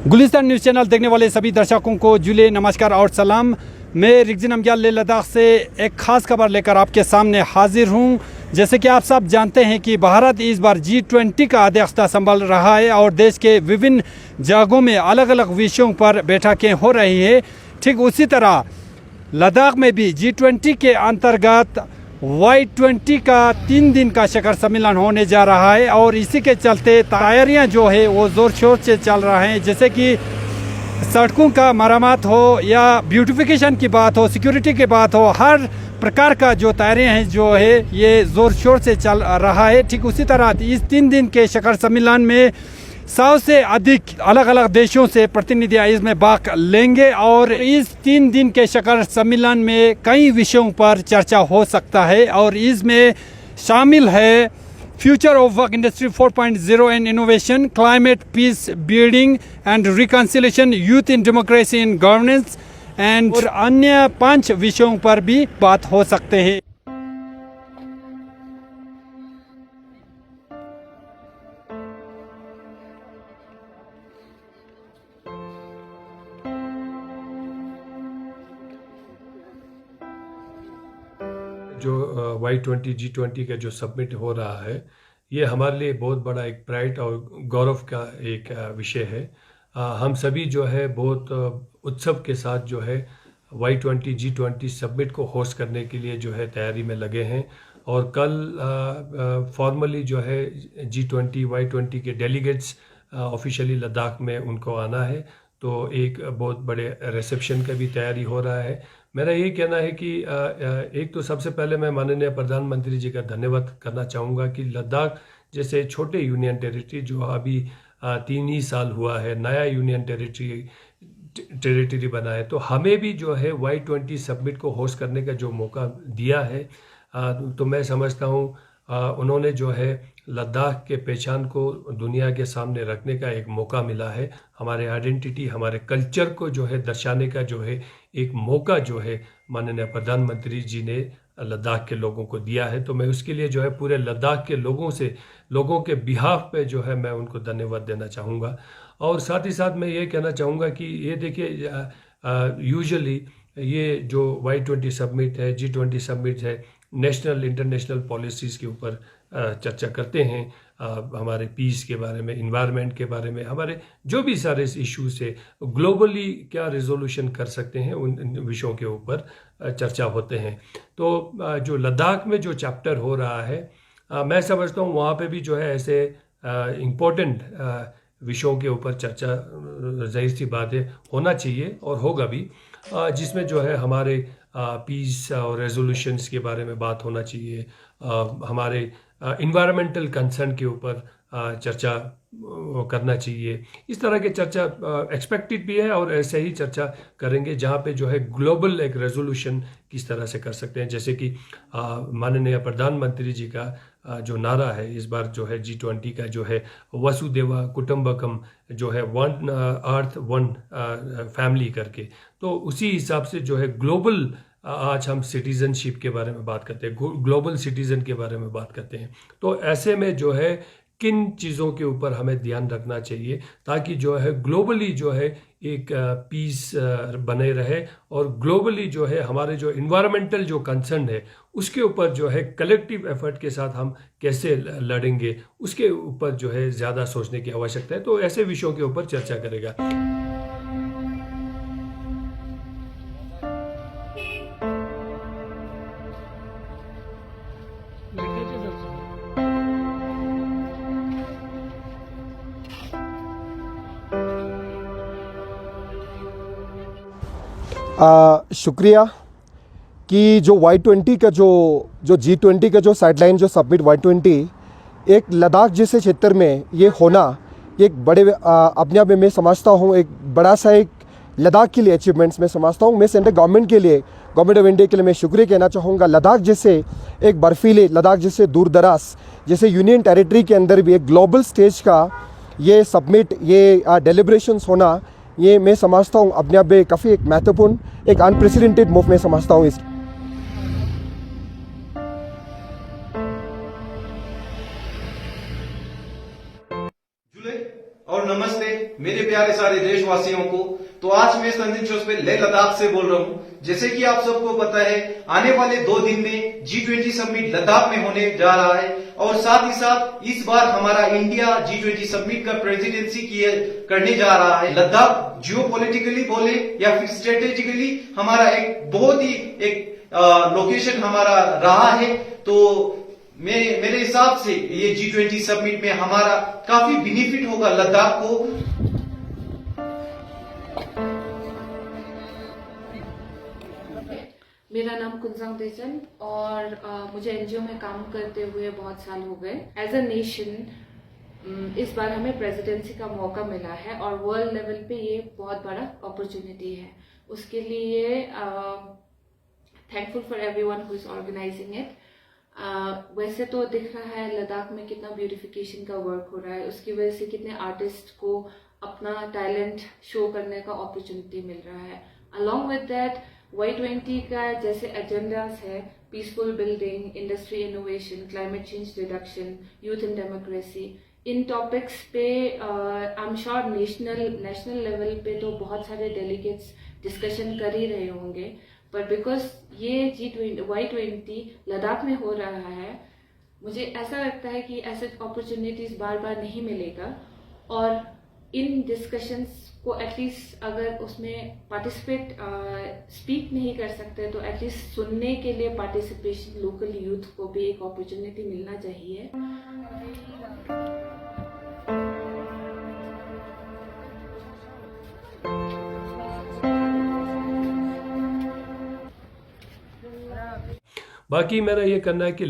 Gulistan news channel देखने वाले सभी दर्शकों को जुले नमस्कार और सलाम। मैं रिगजिन अमग्याल लेह लद्दाख से एक ख़ास खबर लेकर आपके सामने हाजिर हूं। जैसे कि आप सब जानते हैं कि भारत इस बार G20 का अध्यक्षता संभाल रहा है और देश के विभिन्न जगहों में अलग अलग विषयों पर बैठकें हो रही है। ठीक उसी तरह लद्दाख में भी G20 के अंतर्गत Y20 का 3 दिन का शिखर सम्मेलन होने जा रहा है और इसी के चलते तैयारियां जो है वो ज़ोर शोर से चल रहा है। जैसे कि सड़कों का मरम्मत हो या ब्यूटिफिकेशन की बात हो, सिक्योरिटी की बात हो, हर प्रकार का जो तैयारियां हैं जो है ये ज़ोर शोर से चल रहा है। ठीक उसी तरह इस 3 दिन के शिखर सम्मेलन में 100 से अधिक अलग अलग देशों से प्रतिनिधियां इसमें भाग लेंगे और इस 3 दिन के शिखर सम्मेलन में कई विषयों पर चर्चा हो सकता है और इसमें शामिल है future of work industry 4.0 and innovation, climate peace building and reconciliation, youth in democracy in governance and और अन्य 5 विषयों पर भी बात हो सकते हैं। जो Y20 G20 का जो सबमिट हो रहा है, ये हमारे लिए बहुत बड़ा एक प्राइड और गौरव का एक विषय है। हम सभी जो है बहुत उत्सव के साथ जो है Y20 G20 सबमिट को होस्ट करने के लिए जो है तैयारी में लगे हैं और कल फॉर्मली जो है G20 Y20 के डेलीगेट्स ऑफिशियली लद्दाख में उनको आना है, तो एक बहुत बड़े रिसेप्शन का भी तैयारी हो रहा है। मेरा यही कहना है कि एक तो सबसे पहले मैं माननीय प्रधानमंत्री जी का धन्यवाद करना चाहूँगा कि लद्दाख जैसे छोटे यूनियन टेरिटरी जो अभी 3 ही साल हुआ है, नया यूनियन टेरिटरी बना है, तो हमें भी जो है Y20 सबमिट को होस्ट करने का जो मौका दिया है, तो मैं समझता हूँ उन्होंने जो है लद्दाख के पहचान को दुनिया के सामने रखने का एक मौका मिला है। हमारे आइडेंटिटी, हमारे कल्चर को जो है दर्शाने का जो है एक मौका जो है माननीय प्रधानमंत्री जी ने लद्दाख के लोगों को दिया है। तो मैं उसके लिए जो है पूरे लद्दाख के लोगों के बिहाफ पे जो है मैं उनको धन्यवाद देना चाहूँगा। और साथ ही साथ मैं ये कहना चाहूँगा कि ये देखिए यूजुअली ये जो Y20 सबमिट है, G20 सबमिट है, नेशनल इंटरनेशनल पॉलिसीज़ के ऊपर चर्चा करते हैं, हमारे पीस के बारे में, इन्वायरमेंट के बारे में, हमारे जो भी सारे इश्यूज है, ग्लोबली क्या रिजोल्यूशन कर सकते हैं, उन विषयों के ऊपर चर्चा होते हैं। तो जो लद्दाख में जो चैप्टर हो रहा है, मैं समझता हूँ वहाँ पे भी जो है ऐसे इम्पोर्टेंट विषयों के ऊपर चर्चा जाहिर सी बात है होना चाहिए और होगा भी, जिसमें जो है हमारे पीस और रेजोल्यूशंस के बारे में बात होना चाहिए, हमारे इन्वायरमेंटल कंसर्न के ऊपर चर्चा करना चाहिए। इस तरह के चर्चा एक्सपेक्टेड भी है और ऐसे ही चर्चा करेंगे जहाँ पे जो है ग्लोबल एक रेजोल्यूशन किस तरह से कर सकते हैं। जैसे कि माननीय प्रधानमंत्री जी का जो नारा है इस बार जो है G20 का जो है वसुदेवा कुटुंबकम जो है वन अर्थ वन फैमिली करके, तो उसी हिसाब से जो है ग्लोबल आज हम सिटीजनशिप के बारे में बात करते हैं, ग्लोबल सिटीजन के बारे में बात करते हैं। तो ऐसे में जो है किन चीज़ों के ऊपर हमें ध्यान रखना चाहिए ताकि जो है ग्लोबली जो है एक पीस बने रहे और ग्लोबली जो है हमारे जो इन्वायरमेंटल जो कंसर्न है उसके ऊपर जो है कलेक्टिव एफर्ट के साथ हम कैसे लड़ेंगे, उसके ऊपर जो है ज़्यादा सोचने की आवश्यकता है। तो ऐसे विषयों के ऊपर चर्चा करेगा। शुक्रिया कि जो Y20 का जो G20 का जो साइडलाइन जो सबमिट Y20 एक लद्दाख जैसे क्षेत्र में ये होना एक बड़े अपने आप में मैं समझता हूँ एक बड़ा सा एक लद्दाख के लिए अचीवमेंट्स मैं समझता हूँ। मैं सेंट्रल गवर्नमेंट के लिए, गवर्नमेंट ऑफ इंडिया के लिए मैं शुक्रिया कहना चाहूँगा। लद्दाख जैसे एक बर्फीले, लद्दाख जैसे दूर दराज जैसे यूनियन टेरिटरी के अंदर भी एक ग्लोबल स्टेज का ये सबमिट, ये डेलिब्रेशंस होना, ये मैं समझता हूँ अपने आप में काफ़ी एक महत्वपूर्ण, एक अनप्रेसिडेंटेड मूव मैं समझता हूँ इस। और नमस्ते, मेरे प्यारे सारे देशवासियों को। तो आज मैं संदीप जोशी लेह लद्दाख से बोल रहा हूं। जैसे कि आप सबको पता है, आने वाले 2 दिन में G20 समिट लद्दाख में होने जा रहा है और साथ ही साथ इस बार हमारा इंडिया G20 समिट का प्रेसिडेंसी करने जा रहा है। लद्दाख जियोपॉलिटिकली बोले या फिर स्ट्रेटेजिकली हमारा एक बहुत ही लोकेशन हमारा रहा है। तो मेरे हिसाब से ये G20 समिट में हमारा काफी बेनिफिट होगा लद्दाख को। मेरा नाम कुंजंग देजन और मुझे एनजीओ में काम करते हुए बहुत साल हो गए। एज अ नेशन इस बार हमें प्रेसिडेंसी का मौका मिला है और वर्ल्ड लेवल पे ये बहुत बड़ा अपॉर्चुनिटी है। उसके लिए thankful for everyone who is organising it. वैसे तो दिख रहा है लद्दाख में कितना ब्यूटिफिकेशन का वर्क हो रहा है, उसकी वजह से कितने आर्टिस्ट को अपना टैलेंट शो करने का अपॉर्चुनिटी मिल रहा है। अलॉन्ग विद दैट Y20 का जैसे एजेंडास है peaceful building, industry innovation, climate change reduction, youth in democracy, इन टॉपिक्स पे I am sure national level पे तो बहुत सारे डेलीगेट्स डिस्कशन कर ही रहे होंगे, पर बिकॉज ये Y20 लद्दाख में हो रहा है, मुझे ऐसा लगता है कि ऐसे अपॉर्चुनिटीज बार बार नहीं मिलेगा और इन डिस्कशंस को एटलीस्ट अगर उसमें पार्टिसिपेट स्पीक नहीं कर सकते तो एटलीस्ट सुनने के लिए पार्टिसिपेशन लोकल यूथ को भी एक अपॉर्चुनिटी मिलना चाहिए। बाकी मेरा ये कहना है कि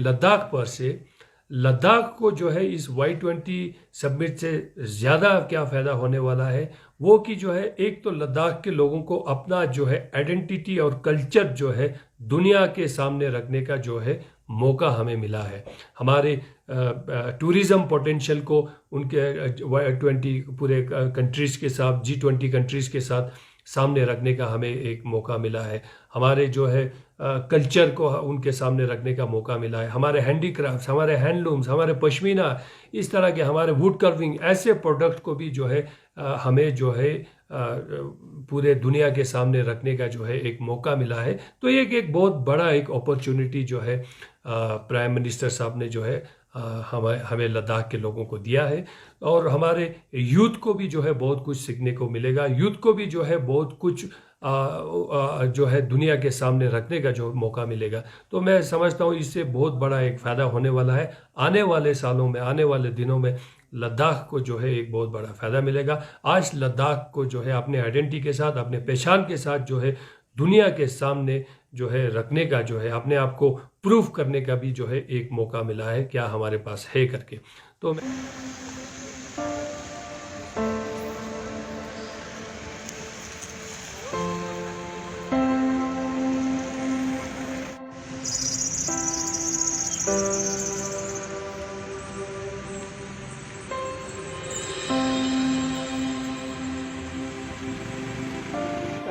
लद्दाख को जो है इस Y20 समिट से ज़्यादा क्या फ़ायदा होने वाला है वो कि जो है एक तो लद्दाख के लोगों को अपना जो है आइडेंटिटी और कल्चर जो है दुनिया के सामने रखने का जो है मौका हमें मिला है। हमारे टूरिज़्म पोटेंशियल को उनके Y20 पूरे कंट्रीज़ के साथ G20 कंट्रीज़ के साथ सामने रखने का हमें एक मौका मिला है। हमारे जो है कल्चर को उनके सामने रखने का मौका मिला है। हमारे हैंडीक्राफ्ट्स, हमारे हैंडलूम्स, हमारे पश्मीना, इस तरह के हमारे वुड कर्विंग, ऐसे प्रोडक्ट को भी जो है हमें जो है पूरे दुनिया के सामने रखने का जो है एक मौका मिला है। तो ये एक बहुत बड़ा एक अपॉर्चुनिटी जो है प्राइम मिनिस्टर साहब ने जो है हमें लद्दाख के लोगों को दिया है और हमारे यूथ को भी जो है बहुत कुछ सीखने को मिलेगा। यूथ को भी जो है बहुत कुछ जो है दुनिया के सामने रखने का जो मौका मिलेगा। तो मैं समझता हूँ इससे बहुत बड़ा एक फ़ायदा होने वाला है। आने वाले सालों में, आने वाले दिनों में लद्दाख को जो है एक बहुत बड़ा फ़ायदा मिलेगा। आज लद्दाख को जो है अपने आइडेंटिटी के साथ, अपने पहचान के साथ जो है दुनिया के सामने जो है रखने का, जो है अपने आप को प्रूव करने का भी जो है एक मौका मिला है, क्या हमारे पास है करके। तो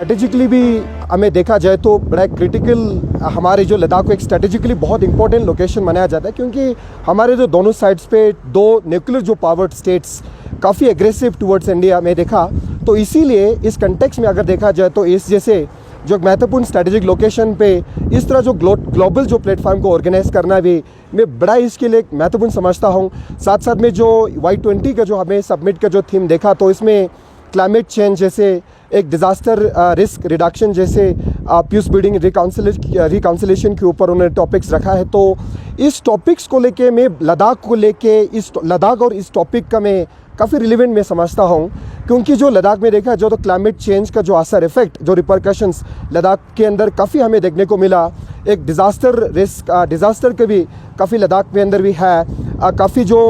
स्ट्रेटेजिकली भी हमें देखा जाए तो बड़ा क्रिटिकल, हमारे जो लद्दाख को एक स्ट्रेटेजिकली बहुत इंपॉर्टेंट लोकेशन माना जाता है, क्योंकि हमारे जो दोनों साइड्स पे 2 न्यूक्लियर जो पावर्ड स्टेट्स काफ़ी एग्रेसिव टुवर्ड्स इंडिया में देखा। तो इसीलिए इस कंटेक्स्ट में अगर देखा जाए तो इस जैसे जो महत्वपूर्ण स्ट्रेटेजिक लोकेशन पे इस तरह जो ग्लोबल जो प्लेटफॉर्म को ऑर्गेनाइज करना भी मैं बड़ा इसके लिए महत्वपूर्ण समझता हूँ। साथ साथ में जो Y20 का जो हमें सबमिट का जो थीम देखा तो इसमें क्लाइमेट चेंज जैसे एक डिज़ास्टर रिस्क रिडक्शन जैसे पीस बिल्डिंग रिकाउंसिलेशन के ऊपर उन्होंने टॉपिक्स रखा है। तो इस टॉपिक्स को लेके मैं लद्दाख और इस टॉपिक का मैं काफ़ी रिलेवेंट मैं समझता हूँ, क्योंकि जो लद्दाख में देखा जो तो क्लाइमेट चेंज का जो असर इफेक्ट जो रिपरकशंस लद्दाख के अंदर काफ़ी हमें देखने को मिला। एक डिज़ास्टर का भी काफ़ी लद्दाख के अंदर भी है, काफ़ी जो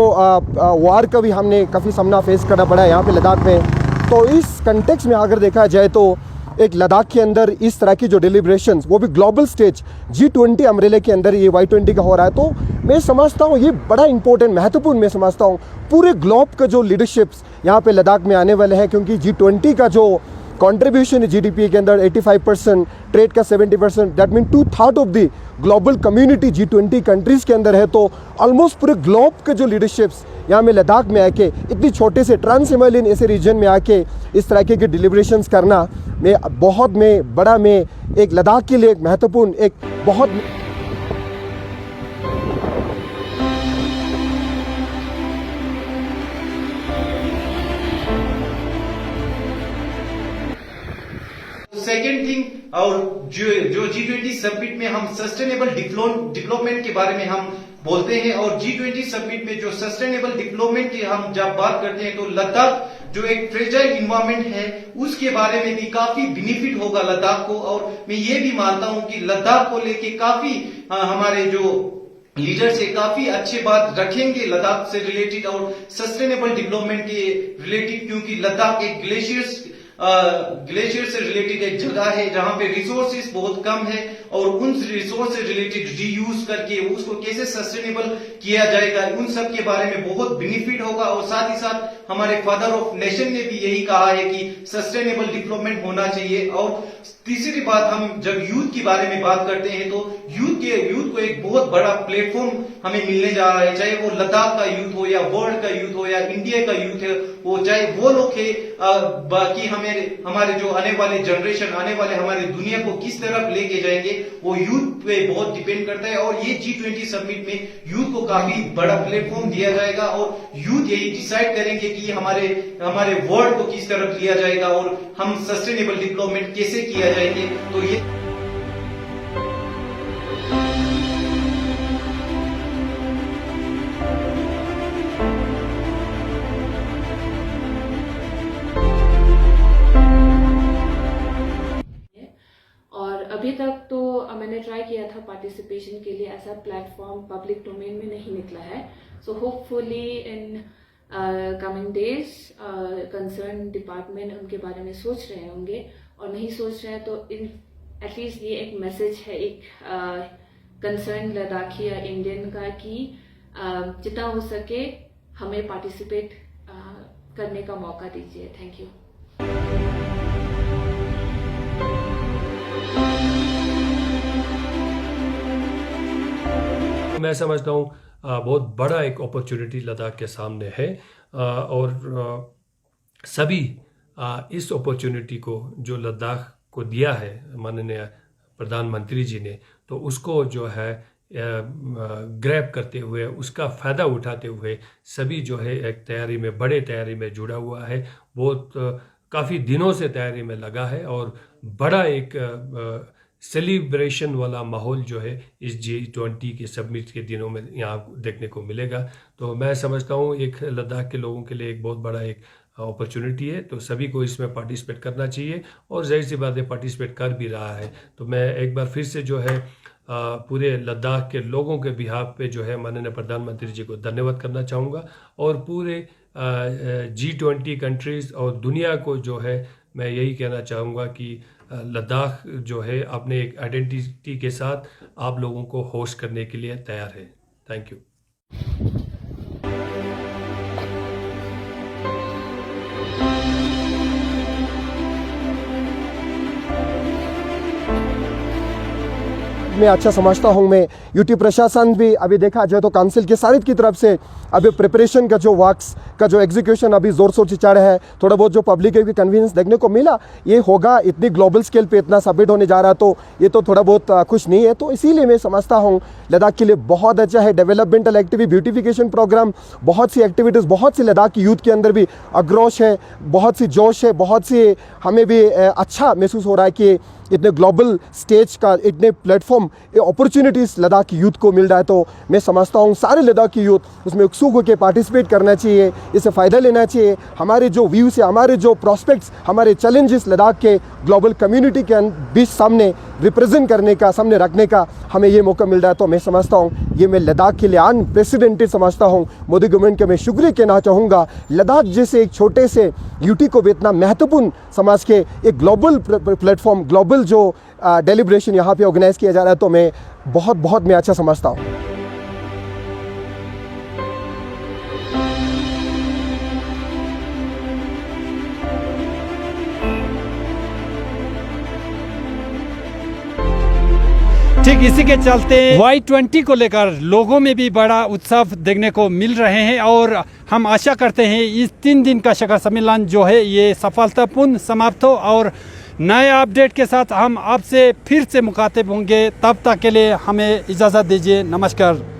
वार का भी हमने काफ़ी सामना फेस करना पड़ा है यहाँ पे लद्दाख में। तो इस कंटेक्स्ट में अगर देखा जाए तो एक लद्दाख के अंदर इस तरह की जो डिलिब्रेशंस वो भी ग्लोबल स्टेज G20 अम्ब्रेला के अंदर ये Y20 का हो रहा है, तो मैं समझता हूँ ये बड़ा इंपॉर्टेंट महत्वपूर्ण मैं समझता हूँ पूरे ग्लोब का जो लीडरशिप्स यहाँ पे लद्दाख में आने वाले हैं, क्योंकि G20 का जो कंट्रीब्यूशन है GDP के अंदर 85%, ट्रेड का 70%, that mean 2/3 of the global community G20 countries के अंदर है। तो ऑलमोस्ट पूरे ग्लोब के जो लीडरशिप्स यहाँ में लद्दाख में आके इतनी छोटे से ट्रांस हिमालयन ऐसे रीजन में आके इस तरह के डिलिब्रेशंस करना में एक लद्दाख के लिए एक महत्वपूर्ण एक बहुत सेकेंड थिंग और जो G20 समिट में हम सस्टेनेबल डेवलपमेंट के बारे में हम बोलते हैं और G20 समिट में जो सस्टेनेबल डेवलपमेंट की हम जब बात करते हैं तो लद्दाख जो एक फ्रेजाइल इन्वायरमेंट है उसके बारे में भी काफी बेनिफिट होगा लद्दाख को। और मैं ये भी मानता हूं कि लद्दाख को लेके काफी हमारे जो लीडर से काफी अच्छे बात रखेंगे लद्दाख से रिलेटेड और सस्टेनेबल डेवलपमेंट के रिलेटेड, क्योंकि लद्दाख एक ग्लेशियर से रिलेटेड एक जगह है जहां पे रिसोर्सेज बहुत कम है और उन रिसोर्स से रिलेटेड रीयूज करके उसको कैसे सस्टेनेबल किया जाएगा उन सब के बारे में बहुत बेनिफिट होगा। और साथ ही साथ हमारे फादर ऑफ नेशन ने भी यही कहा है कि सस्टेनेबल डेवलपमेंट होना चाहिए। और तीसरी बात, हम जब यूथ के बारे में बात करते हैं तो यूथ को एक बहुत बड़ा प्लेटफॉर्म हमें मिलने जा रहा है, चाहे वो लद्दाख का यूथ हो या वर्ल्ड का यूथ हो या इंडिया का यूथ है, वो चाहे वो लोग है, बाकी हमारे जो आने वाले जनरेशन, आने वाले हमारी दुनिया को किस तरफ लेके जाएंगे वो यूथ पे बहुत डिपेंड करता है। और ये G20 समिट में यूथ को काफी बड़ा प्लेटफॉर्म दिया जाएगा और यूथ यही डिसाइड करेंगे कि हमारे वर्ल्ड को किस तरफ लिया जाएगा और हम सस्टेनेबल डेवलपमेंट कैसे किया जाएंगे। तो ये अभी तक तो मैंने ट्राई किया था पार्टिसिपेशन के लिए, ऐसा प्लेटफॉर्म पब्लिक डोमेन में नहीं निकला है। So hopefully in coming days concern department उनके बारे में सोच रहे होंगे, और नहीं सोच रहे हैं तो एटलीस्ट ये एक मैसेज है एक कंसर्न लद्दाखी या इंडियन का कि जितना हो सके हमें पार्टिसिपेट करने का मौका दीजिए। Thank you. मैं समझता हूँ बहुत बड़ा एक अपॉर्चुनिटी लद्दाख के सामने है और सभी इस अपॉर्चुनिटी को जो लद्दाख को दिया है माननीय प्रधानमंत्री जी ने, तो उसको जो है ग्रैब करते हुए उसका फ़ायदा उठाते हुए सभी जो है एक बड़े तैयारी में जुड़ा हुआ है, बहुत काफ़ी दिनों से तैयारी में लगा है और बड़ा एक सेलिब्रेशन वाला माहौल जो है इस G20 के समिट के दिनों में यहाँ देखने को मिलेगा। तो मैं समझता हूँ एक लद्दाख के लोगों के लिए एक बहुत बड़ा एक अपॉर्चुनिटी है, तो सभी को इसमें पार्टिसिपेट करना चाहिए और जाहिर सी बात है पार्टिसिपेट कर भी रहा है। तो मैं एक बार फिर से जो है पूरे लद्दाख के लोगों के बिहाफ पे जो है माननीय प्रधानमंत्री जी को धन्यवाद करना चाहूँगा और पूरे G20 कंट्रीज़ और दुनिया को जो है मैं यही कहना चाहूँगा कि लद्दाख जो है अपने एक आइडेंटिटी के साथ आप लोगों को होस्ट करने के लिए तैयार है। Thank you. मैं अच्छा समझता हूँ। मैं यूटी प्रशासन भी अभी देखा जाए तो काउंसिल के साइड की तरफ से अभी प्रिपरेशन का जो वर्क्स का जो एग्जीक्यूशन अभी ज़ोर शोर से चल रहा है, थोड़ा बहुत जो पब्लिक के कन्वीनियंस देखने को मिला ये होगा। इतनी ग्लोबल स्केल पे इतना सबमिट होने जा रहा है तो ये तो थोड़ा बहुत खुश नहीं है। तो इसीलिए मैं समझता हूँ लद्दाख के लिए बहुत अच्छा है डेवलपमेंटल एक्टिविटी, ब्यूटिफिकेशन प्रोग्राम, बहुत सी एक्टिविटीज़, बहुत सी लद्दाख की यूथ के अंदर भी आक्रोश है, बहुत सी जोश है, बहुत सी हमें भी अच्छा महसूस हो रहा है कि इतने ग्लोबल स्टेज का इतने प्लेटफॉर्म अपॉर्चुनिटीज़ लद्दाख की यूथ को मिल रहा है। तो मैं समझता हूँ सारे लद्दाख की यूथ उसमें उत्सुक होकर पार्टिसिपेट करना चाहिए, इससे फ़ायदा लेना चाहिए। हमारे जो व्यूज़ है, हमारे जो प्रोस्पेक्ट्स, हमारे चैलेंजेस लद्दाख के ग्लोबल कम्युनिटी के बीच सामने रिप्रेजेंट करने का, सामने रखने का हमें ये मौका मिल रहा है। तो मैं समझता हूँ ये मैं लद्दाख के लिए अनप्रेसिडेंटेड समझता हूँ। मोदी गवर्नमेंट का मैं शुक्रिया कहना चाहूँगा। लद्दाख जैसे एक छोटे से यूटी को भी इतना महत्वपूर्ण समाज के एक ग्लोबल प्लेटफॉर्म, ग्लोबल जो डेलिब्रेशन यहाँ पे ऑर्गेनाइज किया जा रहा है, तो मैं बहुत मैं अच्छा समझता हूँ। ठीक इसी के चलते Y20 को लेकर लोगों में भी बड़ा उत्साह देखने को मिल रहे हैं और हम आशा करते हैं इस 3 दिन का शिखर सम्मेलन जो है ये सफलतापूर्ण समाप्त हो और नए अपडेट के साथ हम आपसे फिर से मुखातिब होंगे। तब तक के लिए हमें इजाज़त दीजिए। नमस्कार।